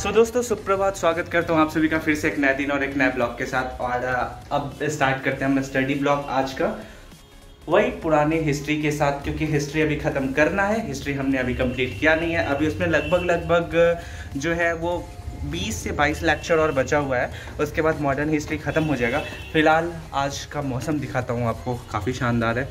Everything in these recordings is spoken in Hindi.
दोस्तों सुप्रभात, स्वागत करता हूँ आप सभी का फिर से एक नए दिन और एक नए ब्लॉग के साथ। और अब स्टार्ट करते हैं हम स्टडी ब्लॉग आज का, वही पुराने हिस्ट्री के साथ, क्योंकि हिस्ट्री अभी ख़त्म करना है। हिस्ट्री हमने अभी कंप्लीट किया नहीं है, अभी उसमें लगभग जो है वो 20 से 22 लेक्चर और बचा हुआ है। उसके बाद मॉडर्न हिस्ट्री ख़त्म हो जाएगा। फ़िलहाल आज का मौसम दिखाता हूँ आपको, काफ़ी शानदार है।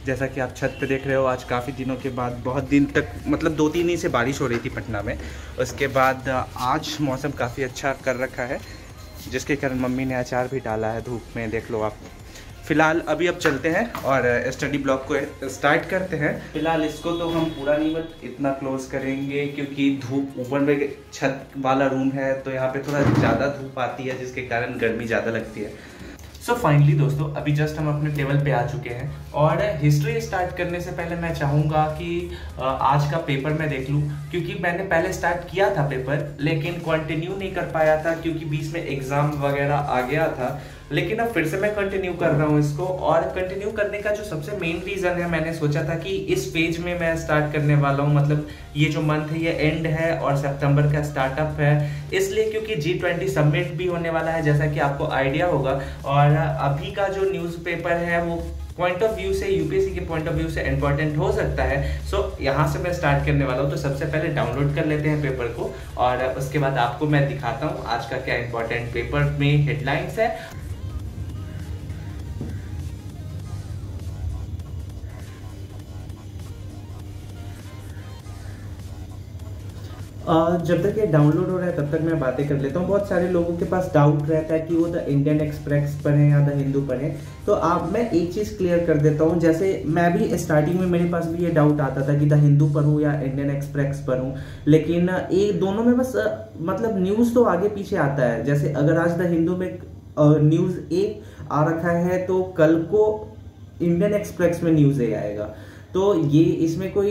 जैसा कि आप छत पे देख रहे हो, आज काफ़ी दिनों के बाद, बहुत दिन तक मतलब 2-3 दिन से बारिश हो रही थी पटना में। उसके बाद आज मौसम काफ़ी अच्छा कर रखा है, जिसके कारण मम्मी ने अचार भी डाला है धूप में, देख लो आप। फ़िलहाल अभी अब चलते हैं और स्टडी ब्लॉक को स्टार्ट करते हैं। फ़िलहाल इसको तो हम पूरा नहीं बट इतना क्लोज करेंगे, क्योंकि धूप ऊपर में छत वाला रूम है तो यहाँ पे थोड़ा ज़्यादा धूप आती है, जिसके कारण गर्मी ज़्यादा लगती है। सो फाइनली दोस्तों, अभी जस्ट हम अपने टेबल पे आ चुके हैं और हिस्ट्री स्टार्ट करने से पहले मैं चाहूँगा कि आज का पेपर मैं देख लूँ, क्योंकि मैंने पहले स्टार्ट किया था पेपर लेकिन कंटिन्यू नहीं कर पाया था, क्योंकि बीच में एग्ज़ाम वगैरह आ गया था। लेकिन अब फिर से मैं कंटिन्यू कर रहा हूँ इसको, और कंटिन्यू करने का जो सबसे मेन रीज़न है, मैंने सोचा था कि इस पेज में मैं स्टार्ट करने वाला हूँ, मतलब ये जो मंथ है ये एंड है और सितंबर का स्टार्टअप है, इसलिए क्योंकि G20 समिट भी होने वाला है, जैसा कि आपको आइडिया होगा। और अभी का जो न्यूज़पेपर है वो पॉइंट ऑफ व्यू से, यूपीएससी के पॉइंट ऑफ व्यू से इंपॉर्टेंट हो सकता है। सो यहाँ से मैं स्टार्ट करने वाला हूँ। तो सबसे पहले डाउनलोड कर लेते हैं पेपर को, और उसके बाद आपको मैं दिखाता हूँ आज का क्या इंपॉर्टेंट पेपर में हेडलाइंस है। जब तक ये डाउनलोड हो रहा है तब तक मैं बातें कर लेता हूँ। बहुत सारे लोगों के पास डाउट रहता है कि वो द इंडियन एक्सप्रेस पढ़ें या द हिंदू पढ़ें, तो आप मैं एक चीज़ क्लियर कर देता हूँ। जैसे मैं भी स्टार्टिंग में मेरे पास भी ये डाउट आता था कि द हिंदू पढ़ूँ या इंडियन एक्सप्रेस पढ़ूँ, लेकिन ये दोनों में बस मतलब न्यूज़ तो आगे पीछे आता है। जैसे अगर आज द हिंदू में न्यूज़ ए आ रखा है तो कल को इंडियन एक्सप्रेस में न्यूज़ ए आएगा, तो ये इसमें कोई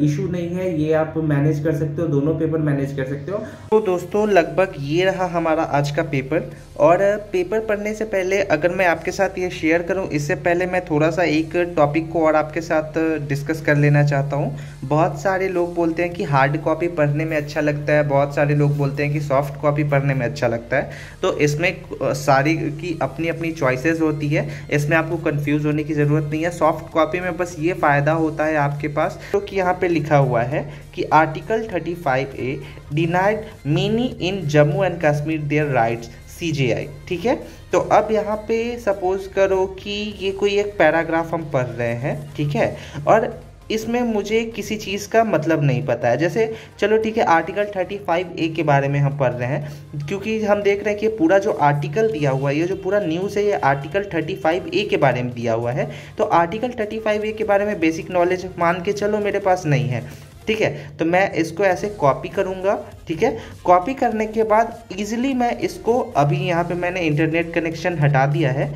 इशू नहीं है, ये आप मैनेज कर सकते हो, दोनों पेपर मैनेज कर सकते हो। तो दोस्तों लगभग ये रहा हमारा आज का पेपर। और पेपर पढ़ने से पहले अगर मैं आपके साथ ये शेयर करूं, इससे पहले मैं थोड़ा सा एक टॉपिक को और आपके साथ डिस्कस कर लेना चाहता हूं। बहुत सारे लोग बोलते हैं कि हार्ड कॉपी पढ़ने में अच्छा लगता है, बहुत सारे लोग बोलते हैं कि सॉफ्ट कॉपी पढ़ने में अच्छा लगता है। तो इसमें सारी की अपनी अपनी चॉइसेस होती है, इसमें आपको कंफ्यूज होने की ज़रूरत नहीं है। सॉफ्ट कॉपी में बस ये फ़ायदा होता है आपके पास, तो कि यहाँ पे लिखा हुआ है कि article 35A denied many in Jammu and Kashmir their rights CJI, ठीक है। तो अब यहाँ पे सपोज करो कि ये कोई एक पैराग्राफ हम पढ़ रहे हैं, ठीक है, और इसमें मुझे किसी चीज़ का मतलब नहीं पता है। जैसे चलो ठीक है, आर्टिकल 35A के बारे में हम पढ़ रहे हैं, क्योंकि हम देख रहे हैं कि पूरा जो आर्टिकल दिया हुआ है, ये जो पूरा न्यूज़ है, ये आर्टिकल 35A के बारे में दिया हुआ है। तो आर्टिकल 35A के बारे में बेसिक नॉलेज मान के चलो मेरे पास नहीं है, ठीक है। तो मैं इसको ऐसे कॉपी करूँगा, ठीक है। कॉपी करने के बाद ईजिली मैं इसको, अभी यहाँ पे मैंने इंटरनेट कनेक्शन हटा दिया है,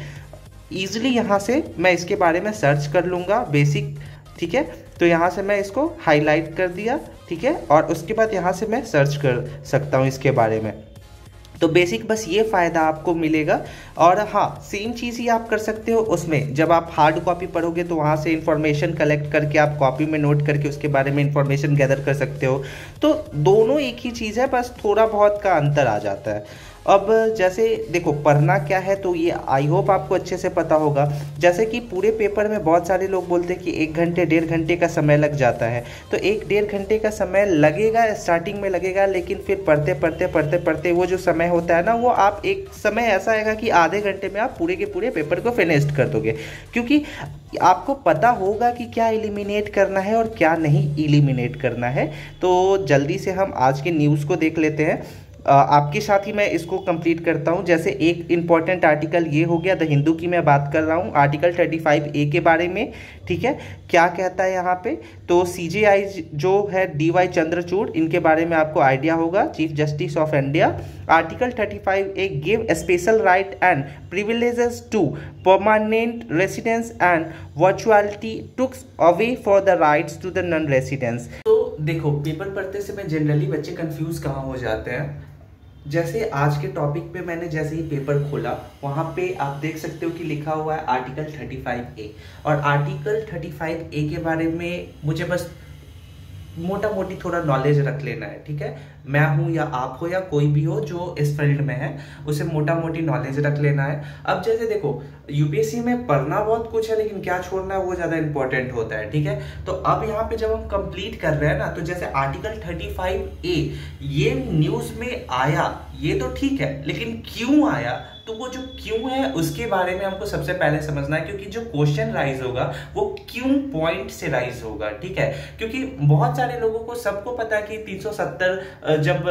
ईजिली यहाँ से मैं इसके बारे में सर्च कर लूँगा बेसिक, ठीक है। तो यहाँ से मैं इसको हाईलाइट कर दिया, ठीक है, और उसके बाद यहाँ से मैं सर्च कर सकता हूँ इसके बारे में। तो बेसिक बस ये फ़ायदा आपको मिलेगा। और हाँ, सेम चीज़ ही आप कर सकते हो उसमें, जब आप हार्ड कॉपी पढ़ोगे तो वहाँ से इन्फॉर्मेशन कलेक्ट करके आप कॉपी में नोट करके उसके बारे में इन्फॉर्मेशन गैदर कर सकते हो। तो दोनों एक ही चीज़ है, बस थोड़ा बहुत का अंतर आ जाता है। अब जैसे देखो पढ़ना क्या है, तो ये आई होप आपको अच्छे से पता होगा। जैसे कि पूरे पेपर में बहुत सारे लोग बोलते हैं कि 1 घंटे 1.5 घंटे का समय लग जाता है, तो 1-1.5 घंटे का समय लगेगा, स्टार्टिंग में लगेगा, लेकिन फिर पढ़ते पढ़ते पढ़ते पढ़ते वो जो समय होता है ना, वो आप एक समय ऐसा आएगा कि आधे घंटे में आप पूरे के पूरे पेपर को फिनिश कर दोगे, क्योंकि आपको पता होगा कि क्या एलिमिनेट करना है और क्या नहीं एलिमिनेट करना है। तो जल्दी से हम आज के न्यूज़ को देख लेते हैं। आपके साथ ही मैं इसको कंप्लीट करता हूं। जैसे एक इम्पॉर्टेंट आर्टिकल ये हो गया, द हिंदू की मैं बात कर रहा हूं, आर्टिकल 35A के बारे में, ठीक है। क्या कहता है यहाँ पे, तो CJI जो है DY चंद्रचूड़, इनके बारे में आपको आइडिया होगा, chief justice of India. Article 35A give special right and privileges to permanent residence and virtuality tooks away for the rights to the non residence. तो देखो पेपर पढ़ते समय जनरली बच्चे कंफ्यूज कहाँ हो जाते हैं। जैसे आज के टॉपिक पे मैंने जैसे ही पेपर खोला, वहाँ पे आप देख सकते हो कि लिखा हुआ है आर्टिकल 35A, और आर्टिकल 35A के बारे में मुझे बस मोटा मोटी थोड़ा नॉलेज रख लेना है, ठीक है। मैं हूं या आप हो या कोई भी हो जो इस फील्ड में है, उसे मोटा मोटी नॉलेज रख लेना है। अब जैसे देखो यूपीएससी में पढ़ना बहुत कुछ है, लेकिन क्या छोड़ना है वो ज्यादा इंपॉर्टेंट होता है, ठीक है। तो अब यहाँ पे जब हम कंप्लीट कर रहे हैं ना, तो जैसे आर्टिकल 35A ये न्यूज में आया, ये तो ठीक है, लेकिन क्यों आया, तो वो जो क्यों है उसके बारे में हमको सबसे पहले समझना है, क्योंकि जो क्वेश्चन राइज होगा वो क्यों पॉइंट से राइज होगा, ठीक है। क्योंकि बहुत सारे लोगों को सबको पता है कि 370 जब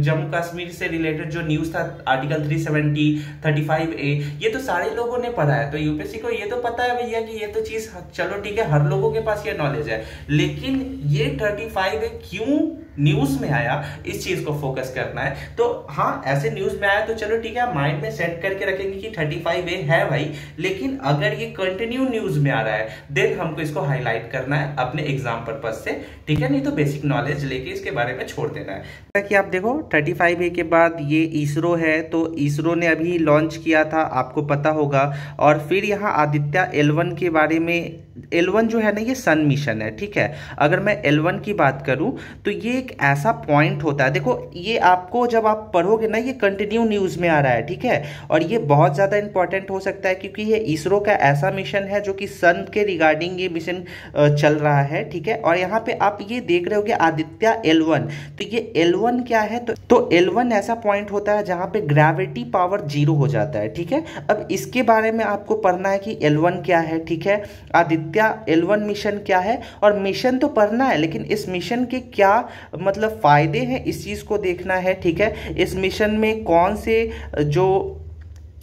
जम्मू कश्मीर से रिलेटेड जो न्यूज था आर्टिकल 370 35A ये तो सारे लोगों ने पढ़ा है, तो यूपीएससी को ये तो पता है भैया कि ये तो चीज चलो ठीक है, हर लोगों के पास ये नॉलेज है, लेकिन ये 35A क्यों न्यूज में आया इस चीज को फोकस करना है। तो हाँ ऐसे न्यूज में आया तो चलो ठीक है, माइंड में सेट करके रखेंगे कि 35A है भाई, लेकिन अगर ये कंटिन्यू न्यूज में आ रहा है देन हमको इसको हाईलाइट करना है अपने एग्जाम पर्पज से, ठीक है। नहीं तो बेसिक नॉलेज लेके इसके बारे में छोड़ देना है। कि आप देखो 35A के बाद ये इसरो है, तो इसरो ने अभी लॉन्च किया था, आपको पता होगा। और फिर यहाँ आदित्य L1 के बारे में, L1 जो है ना ये सन मिशन है, ठीक है। अगर मैं L1 की बात करूं तो ये एक ऐसा पॉइंट होता है, देखो ये आपको जब आप पढ़ोगे ना ये कंटिन्यू न्यूज में आ रहा है, ठीक है। और ये बहुत ज्यादा इंपॉर्टेंट हो सकता है क्योंकि ये इसरो का ऐसा मिशन है जो कि सन के रिगार्डिंग ये मिशन चल रहा है, ठीक है। और यहाँ पे आप ये देख रहे होगे आदित्य L1, तो ये L1 क्या है, तो L1 ऐसा पॉइंट होता है जहां पे ग्रेविटी पावर 0 हो जाता है, ठीक है। अब इसके बारे में आपको पढ़ना है कि L1 क्या है, ठीक है। आदित्य L1 मिशन क्या है, और मिशन तो पढ़ना है लेकिन इस मिशन के क्या मतलब फायदे हैं इस चीज को देखना है, ठीक है। इस मिशन में कौन से जो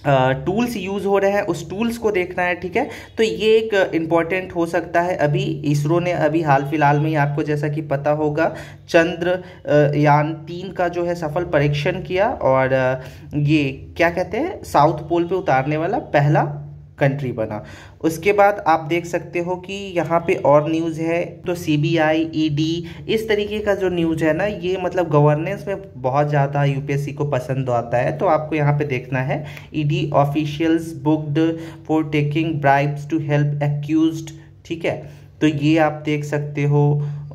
टूल्स यूज हो रहे हैं उस टूल्स को देखना है, ठीक है। तो ये एक इंपॉर्टेंट हो सकता है। अभी इसरो ने अभी हाल फिलहाल में ही आपको जैसा कि पता होगा चंद्रयान 3 का जो है सफल परीक्षण किया, और ये क्या कहते हैं साउथ पोल पे उतारने वाला पहला कंट्री बना। उसके बाद आप देख सकते हो कि यहाँ पे और न्यूज़ है, तो CBI ED इस तरीके का जो न्यूज़ है ना, ये मतलब गवर्नेंस में बहुत ज़्यादा यूपीएससी को पसंद आता है, तो आपको यहाँ पे देखना है ED officials booked for taking bribes to help accused, ठीक है। तो ये आप देख सकते हो।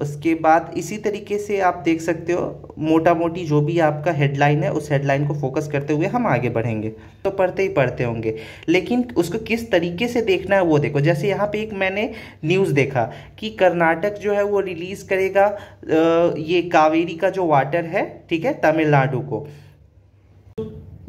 उसके बाद इसी तरीके से आप देख सकते हो मोटा मोटी जो भी आपका हेडलाइन है उस हेडलाइन को फोकस करते हुए हम आगे बढ़ेंगे। तो पढ़ते ही पढ़ते होंगे, लेकिन उसको किस तरीके से देखना है वो देखो। जैसे यहाँ पे एक मैंने न्यूज़ देखा कि कर्नाटक जो है वो रिलीज करेगा ये कावेरी का जो वाटर है, ठीक है, तमिलनाडु को।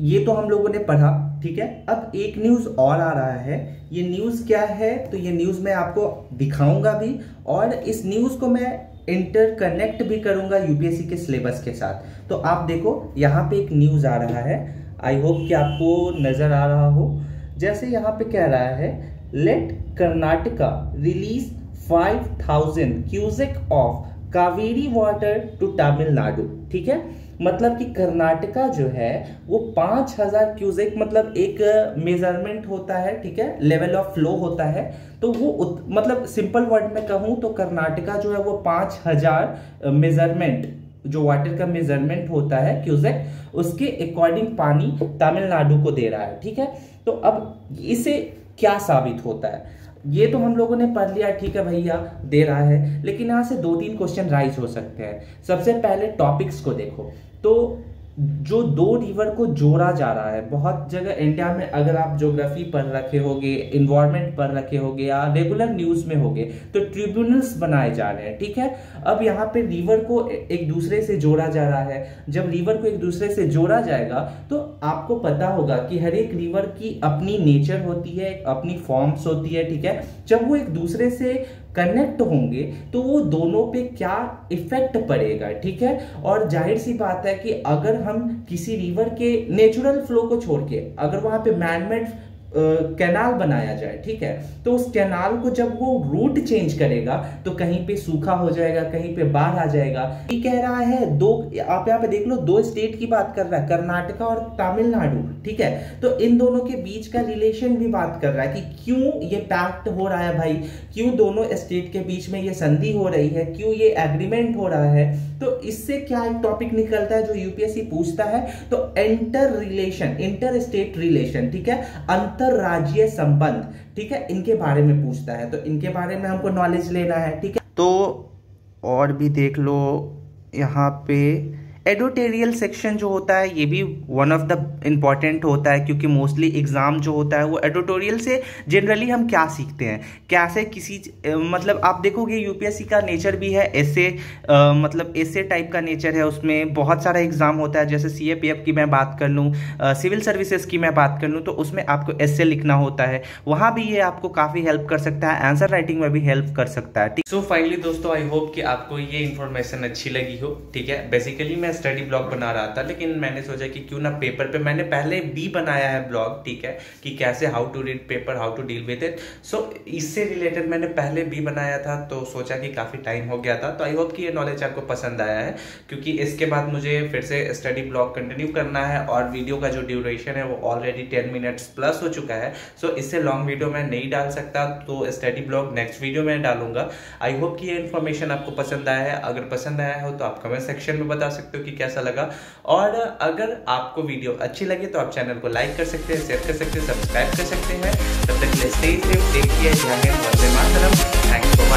ये तो हम लोगों ने पढ़ा, ठीक है। अब एक न्यूज और आ रहा है, ये न्यूज क्या है, तो ये न्यूज मैं आपको दिखाऊंगा भी, और इस न्यूज को मैं इंटरकनेक्ट भी करूंगा यूपीएससी के सिलेबस के साथ। तो आप देखो यहाँ पे एक न्यूज आ रहा है, आई होप कि आपको नजर आ रहा हो। जैसे यहाँ पे कह रहा है let Karnataka release 5000 cusec of Kaveri water to Tamil Nadu, ठीक है। मतलब कि कर्नाटका जो है वो 5000 क्यूसेक मतलब एक मेजरमेंट होता है, ठीक है, लेवल ऑफ फ्लो होता है। तो वो मतलब सिंपल वर्ड में कहूं तो कर्नाटका जो है वो 5000 मेजरमेंट जो वाटर का मेजरमेंट होता है क्यूसेक, उसके अकॉर्डिंग पानी तमिलनाडु को दे रहा है, ठीक है। तो अब इसे क्या साबित होता है ये तो हम लोगों ने पढ़ लिया, ठीक है भैया दे रहा है, लेकिन यहाँ से 2-3 क्वेश्चन राइज हो सकते हैं। सबसे पहले टॉपिक्स को देखो, तो जो 2 रिवर को जोड़ा जा रहा है, बहुत जगह इंडिया में अगर आप ज्योग्राफी पढ़ रखे होगे, इन्वायरमेंट पढ़ रखे होगे या रेगुलर न्यूज में होगे, तो ट्रिब्यूनल्स बनाए जा रहे हैं, ठीक है। अब यहाँ पे रिवर को एक दूसरे से जोड़ा जा रहा है। जब रिवर को एक दूसरे से जोड़ा जाएगा तो आपको पता होगा कि हर एक रिवर की अपनी नेचर होती है, अपनी फॉर्म्स होती है, ठीक है। जब वो एक दूसरे से कनेक्ट होंगे तो वो दोनों पे क्या इफेक्ट पड़ेगा, ठीक है। और जाहिर सी बात है कि अगर हम किसी रिवर के नेचुरल फ्लो को छोड़ के अगर वहां पे मैनमेड कैनाल बनाया जाए, ठीक है, तो उस कैनाल को जब वो रूट चेंज करेगा तो कहीं पे सूखा हो जाएगा, कहीं पे बाढ़ आ जाएगा। ये कह रहा है आप यहाँ पे देख लो 2 स्टेट की बात कर रहा है, कर्नाटका और तमिलनाडु, ठीक है। तो इन दोनों के बीच का रिलेशन भी बात कर रहा है कि क्यों ये पैक्ट हो रहा है भाई, क्यों दोनों स्टेट के बीच में ये संधि हो रही है, क्यों ये एग्रीमेंट हो रहा है। तो इससे क्या एक टॉपिक निकलता है जो यूपीएससी पूछता है, तो inter relation, inter state relation, ठीक है, अंतरराज्यीय संबंध, ठीक है, इनके बारे में पूछता है। तो इनके बारे में हमको नॉलेज लेना है, ठीक है। तो और भी देख लो यहाँ पे एडिटोरियल सेक्शन जो होता है ये भी वन ऑफ द इम्पॉर्टेंट होता है, क्योंकि मोस्टली एग्जाम जो होता है वो एडिटोरियल से जनरली हम क्या सीखते हैं, कैसे किसी मतलब आप देखोगे यूपीएससी का नेचर भी है ऐसे मतलब ऐसे टाइप का नेचर है, उसमें बहुत सारा एग्जाम होता है। जैसे सीएपीएफ की मैं बात कर लूँ, सिविल सर्विसेज की मैं बात कर लूँ, तो उसमें आपको एसे लिखना होता है, वहाँ भी ये आपको काफ़ी हेल्प कर सकता है, आंसर राइटिंग में भी हेल्प कर सकता है। सो फाइनली दोस्तों, आई होप कि आपको ये इन्फॉर्मेशन अच्छी लगी हो। ठीक है, बेसिकली मैं स्टडी ब्लॉग बना रहा था, लेकिन मैंने सोचा कि क्यों ना पेपर पे, मैंने पहले भी बनाया है ब्लॉग, ठीक है, कि कैसे how to read paper, how to deal with it. So इससे रिलेटेड मैंने पहले भी बनाया था, तो सोचा कि काफ़ी टाइम हो गया था, तो आई होप कि ये नॉलेज आपको पसंद आया है, क्योंकि इसके बाद मुझे फिर से स्टडी ब्लॉग कंटिन्यू करना है, और वीडियो का जो ड्यूरेशन है वो ऑलरेडी 10 मिनट्स प्लस हो चुका है। सो इससे लॉन्ग वीडियो मैं नहीं डाल सकता, तो स्टडी ब्लॉग नेक्स्ट वीडियो में डालूंगा। आई होप कि ये इन्फॉर्मेशन आपको पसंद आया है। अगर पसंद आया हो तो आप कमेंट सेक्शन में बता सकते हो कि कैसा लगा, और अगर आपको वीडियो अच्छी लगे तो आप चैनल को लाइक कर सकते हैं, शेयर कर सकते हैं, सब्सक्राइब कर सकते हैं। तब तक के लिए स्टे सेफ, टेक केयर, ध्यान रखें, वंदे मातरम। Thanks for